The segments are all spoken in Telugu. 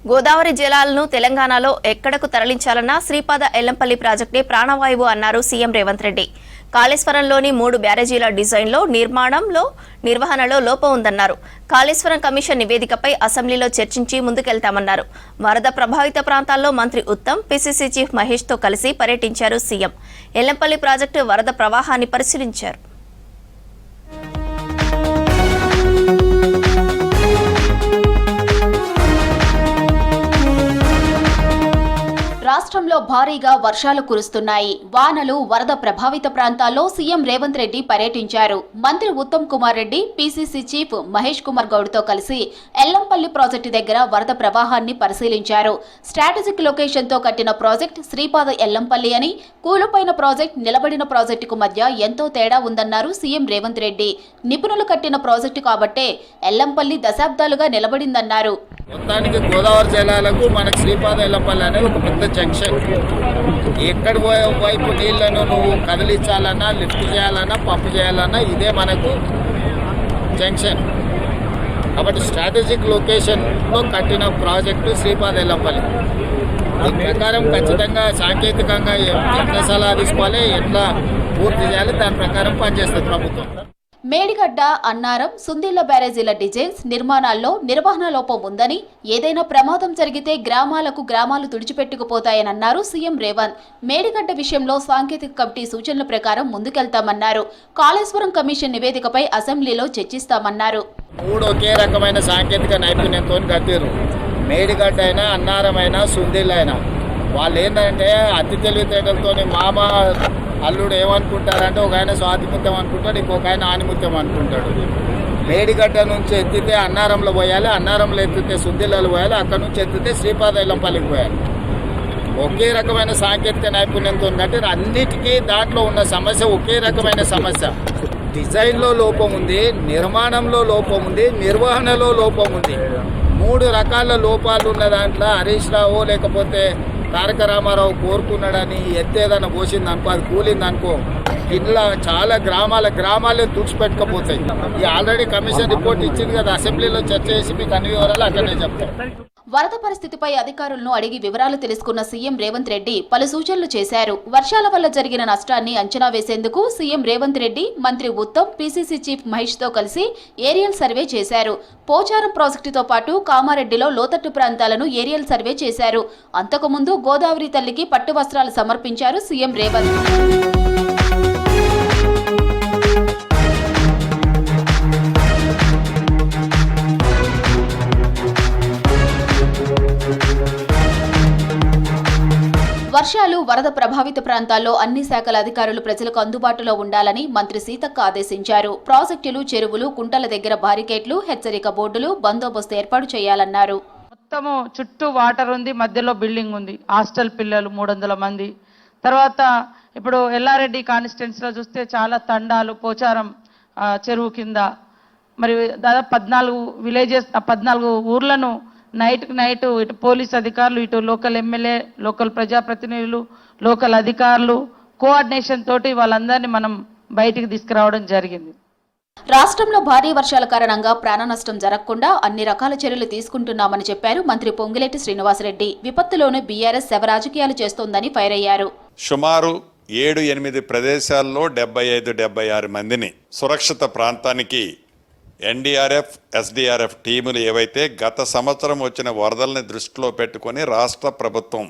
గోదావరి జలాలను తెలంగాణలో ఎక్కడకు తరలించాలన్నా శ్రీపాద ఎల్లంపల్లి ప్రాజెక్టే ప్రాణవాయువు అన్నారు సీఎం రేవంత్ రెడ్డి. కాళేశ్వరంలోని 3 బ్యారేజీల డిజైన్లో నిర్వహణలో లోపం ఉందన్నారు. కాళేశ్వరం కమిషన్ నివేదికపై అసెంబ్లీలో చర్చించి ముందుకెళ్తామన్నారు. వరద ప్రభావిత ప్రాంతాల్లో మంత్రి ఉత్తమ్, పీసీసీ చీఫ్ మహేష్తో కలిసి పర్యటించారు సీఎం. ఎల్లంపల్లి ప్రాజెక్టు వరద ప్రవాహాన్ని పరిశీలించారు. రాష్ట్రంలో భారీగా వర్షాలు కురుస్తున్నాయి. వానలు, వరద ప్రభావిత ప్రాంతాల్లో సీఎం రేవంత్ రెడ్డి పర్యటించారు. మంత్రి ఉత్తమ్ కుమార్ రెడ్డి, పీసీసీ చీఫ్ మహేష్ కుమార్ గౌడ్తో కలిసి ఎల్లంపల్లి ప్రాజెక్టు దగ్గర వరద ప్రవాహాన్ని పరిశీలించారు. స్ట్రాటజిక్ లొకేషన్తో కట్టిన ప్రాజెక్ట్ శ్రీపాద ఎల్లంపల్లి అని, కూలిపోయిన ప్రాజెక్ట్, నిలబడిన ప్రాజెక్టుకు మధ్య ఎంతో తేడా ఉందన్నారు సీఎం రేవంత్ రెడ్డి. నిపుణులు కట్టిన ప్రాజెక్టు కాబట్టే ఎల్లంపల్లి దశాబ్దాలుగా నిలబడిందన్నారు. మొత్తానికి గోదావరి జలాలకు మనకు శ్రీపాద ఎల్లంపల్లి అనేది ఒక పెద్ద జంక్షన్. ఎక్కడి వైపు నీళ్లను నువ్వు కదిలించాలన్నా, లిఫ్ట్ చేయాలన్నా, పంప్ చేయాలన్నా ఇదే మనకు జంక్షన్. కాబట్టి స్ట్రాటజిక్ లొకేషన్లో కట్టిన ప్రాజెక్టు శ్రీపాద ఎల్లంపల్లి. దీని ప్రకారం ఖచ్చితంగా సాంకేతికంగా ఎట్లా సలహా తీసుకోవాలి, ఎట్లా పూర్తి చేయాలి, దాని ప్రకారం పనిచేస్తుంది ప్రభుత్వం. మేడిగడ్డ, అన్నారం, సుందిళ్ల బ్యారేజీల డిజైన్స్, నిర్మాణాల్లో నిర్వహణ లోపం ఉందని, ఏదైనా ప్రమాదం జరిగితే గ్రామాలు తుడిచిపెట్టుకుపోతాయనన్నారు సీఎం రేవంత్. మేడిగడ్డ విషయంలో సాంకేతిక కమిటీ సూచనల ప్రకారం ముందుకెళ్తామన్నారు. కాళేశ్వరం కమిషన్ నివేదికపై అసెంబ్లీలో చర్చిస్తామన్నారు. 3 ఒకే రకమైన సాంకేతిక నైపుణ్యంతో కట్టారు. మేడిగడ్డ అయినా, అన్నారం అయినా, సుందిళ్ళ అయినా. వాళ్ళు ఏంటంటే అతి తెలివితేటలతో మామ అల్లుడు ఏమనుకుంటారంటే ఒక ఆయన స్వాతిముత్యం అనుకుంటాడు, ఇంకొక ఆయన ఆనిముత్యం అనుకుంటాడు. మేడిగడ్డ నుంచి ఎత్తితే అన్నారంలో పోయాలి, అన్నారంలో ఎత్తితే సుందిళ్ళలో పోయాలి, అక్కడ నుంచి ఎత్తితే శ్రీపాద ఎల్లంపల్లికి పోయాలి. ఒకే రకమైన సాంకేతిక నైపుణ్యంతో అంటే అన్నిటికీ దాంట్లో ఉన్న సమస్య ఒకే రకమైన సమస్య. డిజైన్లో లోపం ఉంది, నిర్మాణంలో లోపం ఉంది, నిర్వహణలో లోపం ఉంది. 3 రకాల లోపాలు ఉన్న దాంట్లో హరీష్ రావు లేకపోతే తారక రామారావు కోరుకున్నాడని ఎత్తేదన్నా పోసింది అనుకో, అది కూలిందనుకో, ఇట్లా చాలా గ్రామాలే తుడిచిపెట్టుకపోతాయి. ఈ ఆల్రెడీ కమిషన్ రిపోర్ట్ ఇచ్చింది కదా, అసెంబ్లీలో చర్చ చేసి మీకు అన్ని వివరాలు అక్కడనే చెప్తాను. వరద పరిస్థితిపై అధికారులను అడిగి వివరాలు తెలుసుకున్న సీఎం రేవంత్ రెడ్డి పలు సూచనలు చేశారు. వర్షాల వల్ల జరిగిన నష్టాన్ని అంచనా వేసేందుకు సీఎం రేవంత్ రెడ్డి, మంత్రి ఉత్తమ్, పీసీసీ చీఫ్ మహేష్తో కలిసి ఏరియల్ సర్వే చేశారు. పోచారం ప్రాజెక్టుతో పాటు కామారెడ్డిలో లోతట్టు ప్రాంతాలను ఏరియల్ సర్వే చేశారు. అంతకుముందు గోదావరి తల్లికి పట్టు వస్త్రాలు సమర్పించారు సీఎం రేవంత్. వర్షాలు, వరద ప్రభావిత ప్రాంతాల్లో అన్ని శాఖల అధికారులు ప్రజలకు అందుబాటులో ఉండాలని మంత్రి సీతక్క ఆదేశించారు. ప్రాజెక్టులు, చెరువులు, కుంటల దగ్గర బారికేట్లు, హెచ్చరిక బోర్డులు, బందోబస్తు ఏర్పాటు చేయాలన్నారు. మొత్తము చుట్టూ వాటర్ ఉంది, మధ్యలో బిల్డింగ్ ఉంది, హాస్టల్ పిల్లలు 300 మంది. తర్వాత ఇప్పుడు ఎల్లారెడ్డి కాన్స్టిట్యున్సీలో చూస్తే చాలా తండాలు, పోచారం చెరువు కింద మరి దాదాపు 14 ఊర్లను నైట్ ఇటు పోలీస్ అధికారులు, ఇటు లోకల్ ఎమ్మెల్యే, లోకల్ ప్రజాప్రతినిధులు, లోకల్ అధికారులు కోఆర్డినేషన్ తోటి వాళ్ళందరినీ మనం బయటికి తీసుకురావడం జరిగింది. రాష్ట్రంలో భారీ వర్షాల కారణంగా ప్రాణ నష్టం జరగకుండా అన్ని రకాల చర్యలు తీసుకుంటున్నామని చెప్పారు మంత్రి పొంగులేటి శ్రీనివాసరెడ్డి. విపత్తులోనే బీఆర్ఎస్ శవ రాజకీయాలు చేస్తోందని ఫైర్ అయ్యారు. సుమారు 7-8 ప్రదేశాల్లో 75-76 మందిని సురక్షిత ప్రాంతానికి ఎన్డీఆర్ఎఫ్, ఎస్డీఆర్ఎఫ్ టీములు ఏవైతే గత సంవత్సరం వచ్చిన వరదల్ని దృష్టిలో పెట్టుకొని రాష్ట్ర ప్రభుత్వం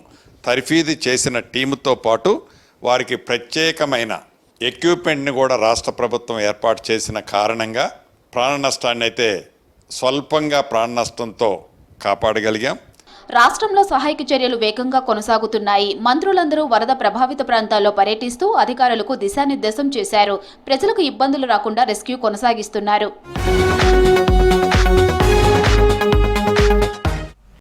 తర్ఫీదు చేసిన టీముతో పాటు వారికి ప్రత్యేకమైన ఎక్విప్మెంట్ని కూడా రాష్ట్ర ప్రభుత్వం ఏర్పాటు చేసిన కారణంగా ప్రాణ నష్టాన్ని అయితే స్వల్పంగా ప్రాణ నష్టంతో కాపాడగలిగాం. రాష్ట్రంలో సహాయక చర్యలు వేగంగా కొనసాగుతున్నాయి. మంత్రులందరూ వరద ప్రభావిత ప్రాంతాల్లో పర్యటిస్తూ అధికారులకు దిశానిర్దేశం చేశారు. ప్రజలకు ఇబ్బందులు రాకుండా రెస్క్యూ కొనసాగిస్తున్నారు.